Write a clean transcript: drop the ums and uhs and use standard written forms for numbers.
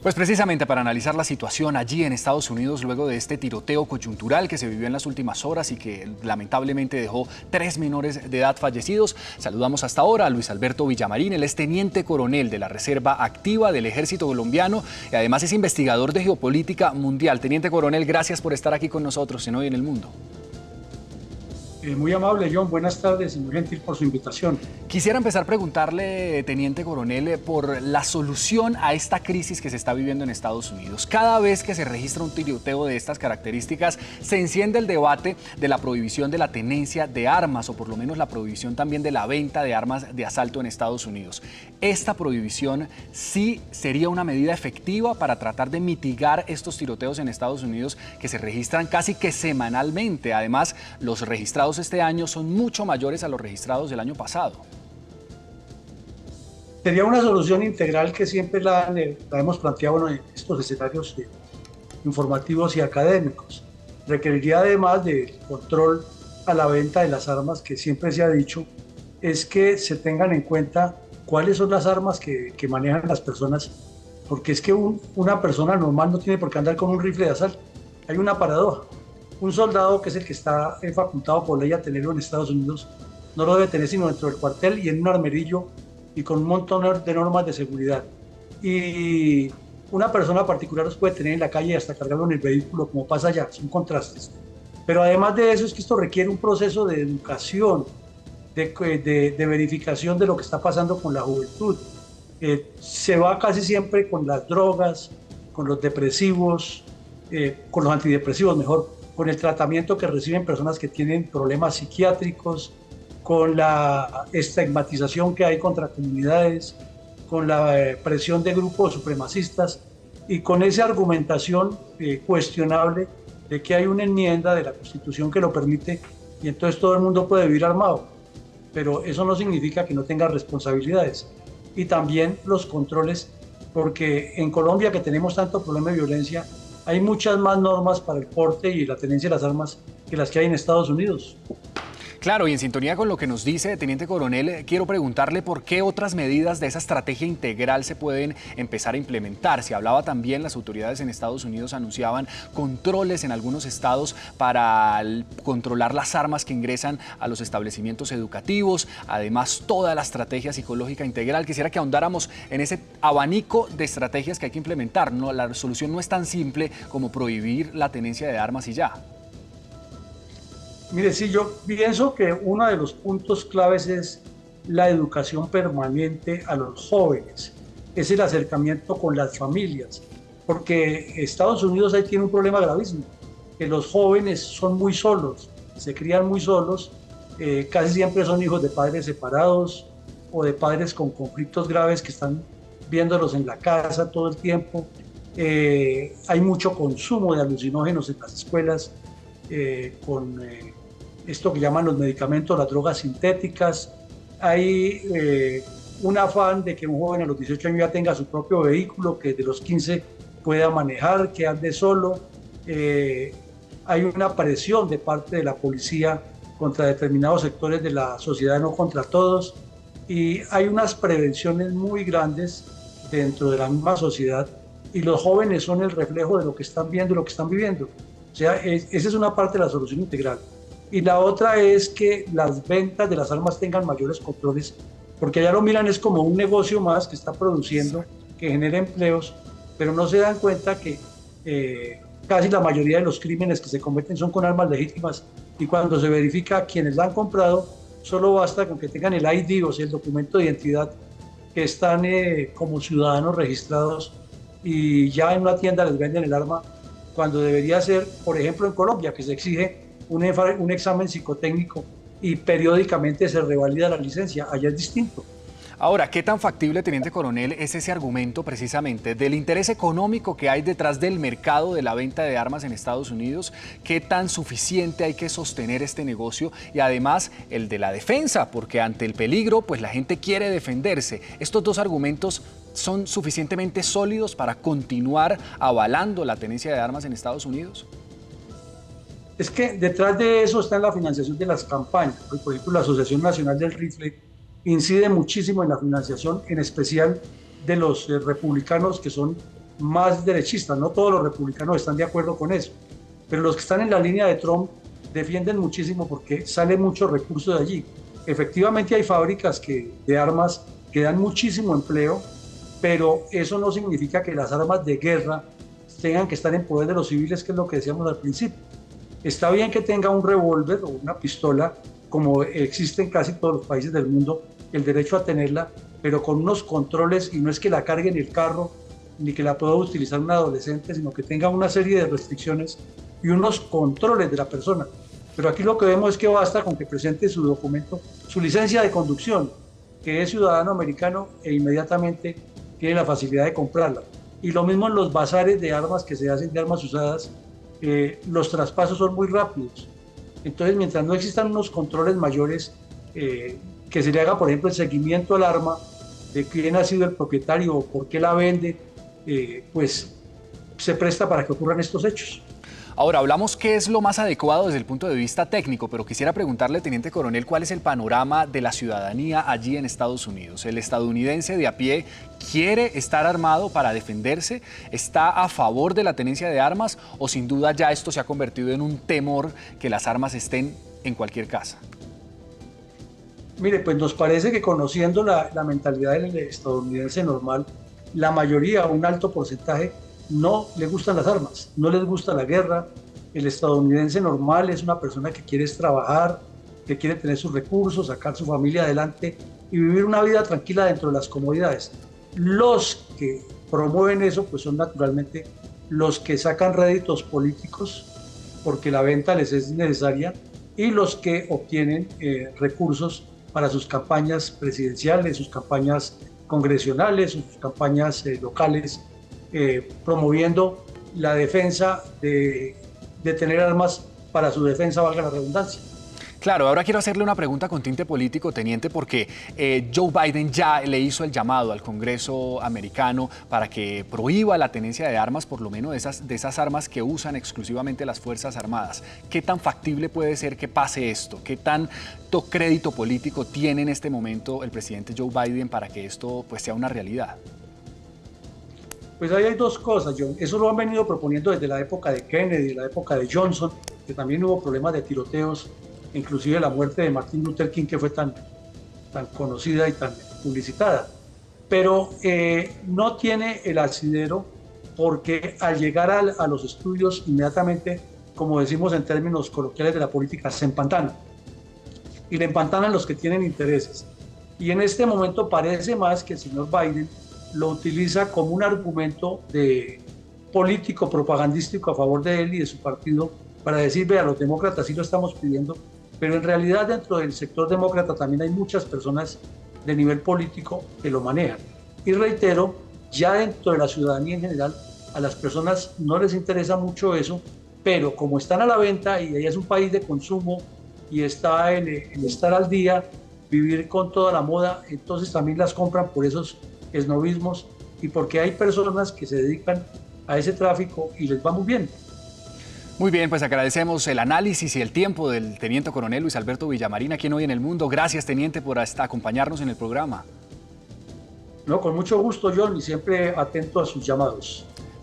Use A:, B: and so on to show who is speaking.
A: Pues precisamente para analizar la situación allí en Estados Unidos luego de este tiroteo coyuntural que se vivió en las últimas horas y que lamentablemente dejó 3 menores de edad fallecidos, saludamos hasta ahora a Luis Alberto Villamarín. Él es teniente coronel de la Reserva Activa del Ejército Colombiano y además es investigador de geopolítica mundial. Teniente coronel, gracias por estar aquí con nosotros en Hoy en el Mundo.
B: Muy amable, John. Buenas tardes y muy gentil por su invitación.
A: Quisiera empezar a preguntarle, teniente coronel, por la solución a esta crisis que se está viviendo en Estados Unidos. Cada vez que se registra un tiroteo de estas características, se enciende el debate de la prohibición de la tenencia de armas, o por lo menos la prohibición también de la venta de armas de asalto en Estados Unidos. ¿Esta prohibición sí sería una medida efectiva para tratar de mitigar estos tiroteos en Estados Unidos que se registran casi que semanalmente? Además, los registrados este año son mucho mayores a los registrados del año pasado.
B: Sería una solución integral que siempre la hemos planteado en estos escenarios informativos y académicos. Requeriría además del control a la venta de las armas, que siempre se ha dicho, es que se tengan en cuenta cuáles son las armas que manejan las personas, porque es que una persona normal no tiene por qué andar con un rifle de asalto. Hay una paradoja. Un soldado, que es el que está facultado por ley a tenerlo en Estados Unidos, no lo debe tener sino dentro del cuartel y en un armerillo y con un montón de normas de seguridad. Y una persona particular los puede tener en la calle y hasta cargarlo en el vehículo, como pasa allá, son contrastes. Pero además de eso es que esto requiere un proceso de educación, de verificación de lo que está pasando con la juventud. Se va casi siempre con las drogas, con los depresivos, con los antidepresivos mejor, con el tratamiento que reciben personas que tienen problemas psiquiátricos, con la estigmatización que hay contra comunidades, con la presión de grupos supremacistas y con esa argumentación cuestionable de que hay una enmienda de la Constitución que lo permite y entonces todo el mundo puede vivir armado. Pero eso no significa que no tenga responsabilidades. Y también los controles, porque en Colombia, que tenemos tanto problema de violencia, hay muchas más normas para el porte y la tenencia de las armas que las que hay en Estados Unidos.
A: Claro, y en sintonía con lo que nos dice, teniente coronel, quiero preguntarle por qué otras medidas de esa estrategia integral se pueden empezar a implementar. Se hablaba también, las autoridades en Estados Unidos anunciaban controles en algunos estados para controlar las armas que ingresan a los establecimientos educativos, además toda la estrategia psicológica integral. Quisiera que ahondáramos en ese abanico de estrategias que hay que implementar. No, la solución no es tan simple como prohibir la tenencia de armas y ya.
B: Mire, sí, yo pienso que uno de los puntos claves es la educación permanente a los jóvenes, es el acercamiento con las familias, porque Estados Unidos ahí tiene un problema gravísimo, que los jóvenes son muy solos, se crían muy solos, casi siempre son hijos de padres separados o de padres con conflictos graves que están viéndolos en la casa todo el tiempo. Hay mucho consumo de alucinógenos en las escuelas, con esto que llaman los medicamentos, las drogas sintéticas. Hay un afán de que un joven a los 18 años ya tenga su propio vehículo, que de los 15 pueda manejar, que ande solo. Hay una presión de parte de la policía contra determinados sectores de la sociedad, no contra todos, y hay unas prevenciones muy grandes dentro de la misma sociedad, y los jóvenes son el reflejo de lo que están viendo y lo que están viviendo. O sea, esa es una parte de la solución integral. Y la otra es que las ventas de las armas tengan mayores controles, porque allá lo miran es como un negocio más que está produciendo, que genera empleos, pero no se dan cuenta que casi la mayoría de los crímenes que se cometen son con armas legítimas, y cuando se verifica quienes la han comprado, solo basta con que tengan el ID, o sea, el documento de identidad, que están como ciudadanos registrados, y ya en una tienda les venden el arma, cuando debería ser, por ejemplo, en Colombia, que se exige un examen psicotécnico y periódicamente se revalida la licencia. Allá es distinto.
A: Ahora, ¿qué tan factible, teniente coronel, es ese argumento precisamente del interés económico que hay detrás del mercado de la venta de armas en Estados Unidos? ¿Qué tan suficiente hay que sostener este negocio? Y además el de la defensa, porque ante el peligro, pues la gente quiere defenderse. Estos dos argumentos son suficientemente sólidos para continuar avalando la tenencia de armas en Estados Unidos.
B: Es que detrás de eso está la financiación de las campañas. Por ejemplo, la Asociación Nacional del Rifle incide muchísimo en la financiación, en especial de los republicanos, que son más derechistas. No todos los republicanos están de acuerdo con eso, pero los que están en la línea de Trump defienden muchísimo porque sale mucho recurso de allí. Efectivamente hay fábricas de armas que dan muchísimo empleo, pero eso no significa que las armas de guerra tengan que estar en poder de los civiles, que es lo que decíamos al principio. Está bien que tenga un revólver o una pistola, como existe en casi todos los países del mundo, el derecho a tenerla, pero con unos controles, y no es que la cargue en el carro, ni que la pueda utilizar un adolescente, sino que tenga una serie de restricciones y unos controles de la persona. Pero aquí lo que vemos es que basta con que presente su documento, su licencia de conducción, que es ciudadano americano, e inmediatamente tiene la facilidad de comprarla. Y lo mismo en los bazares de armas que se hacen de armas usadas, los traspasos son muy rápidos. Entonces, mientras no existan unos controles mayores, que se le haga, por ejemplo, el seguimiento al arma, de quién ha sido el propietario o por qué la vende, pues se presta para que ocurran estos hechos.
A: Ahora, hablamos qué es lo más adecuado desde el punto de vista técnico, pero quisiera preguntarle, teniente coronel, ¿cuál es el panorama de la ciudadanía allí en Estados Unidos? ¿El estadounidense de a pie quiere estar armado para defenderse? ¿Está a favor de la tenencia de armas? ¿O sin duda ya esto se ha convertido en un temor que las armas estén en cualquier casa?
B: Mire, pues nos parece que conociendo la mentalidad del estadounidense normal, la mayoría, un alto porcentaje, no le gustan las armas, no les gusta la guerra. El estadounidense normal es una persona que quiere trabajar, que quiere tener sus recursos, sacar su familia adelante y vivir una vida tranquila dentro de las comodidades. Los que promueven eso, pues son naturalmente los que sacan réditos políticos porque la venta les es necesaria, y los que obtienen recursos para sus campañas presidenciales, sus campañas congresionales, sus campañas locales, promoviendo la defensa de tener armas para su defensa, valga la redundancia.
A: Claro, ahora quiero hacerle una pregunta con tinte político, teniente, porque Joe Biden ya le hizo el llamado al Congreso americano para que prohíba la tenencia de armas, por lo menos de esas armas que usan exclusivamente las Fuerzas Armadas. ¿Qué tan factible puede ser que pase esto? ¿Qué tanto crédito político tiene en este momento el presidente Joe Biden para que esto pues, sea una realidad?
B: Pues ahí hay dos cosas, John. Eso lo han venido proponiendo desde la época de Kennedy, la época de Johnson, que también hubo problemas de tiroteos, inclusive la muerte de Martin Luther King, que fue tan conocida y tan publicitada. Pero no tiene el asidero, porque al llegar a los estudios inmediatamente, como decimos en términos coloquiales de la política, se empantanan. Y le empantanan los que tienen intereses. Y en este momento parece más que el señor Biden lo utiliza como un argumento de político propagandístico a favor de él y de su partido, para decir, vea, los demócratas sí lo estamos pidiendo, pero en realidad dentro del sector demócrata también hay muchas personas de nivel político que lo manejan. Y reitero, ya dentro de la ciudadanía en general, a las personas no les interesa mucho eso, pero como están a la venta y ella es un país de consumo y está en estar al día, vivir con toda la moda, entonces también las compran por esos esnovismos y porque hay personas que se dedican a ese tráfico y les va muy bien.
A: Muy bien, pues agradecemos el análisis y el tiempo del teniente coronel Luis Alberto Villamarín aquí en Hoy en el Mundo. Gracias, teniente, por acompañarnos en el programa.
B: No, con mucho gusto, John, y siempre atento a sus llamados.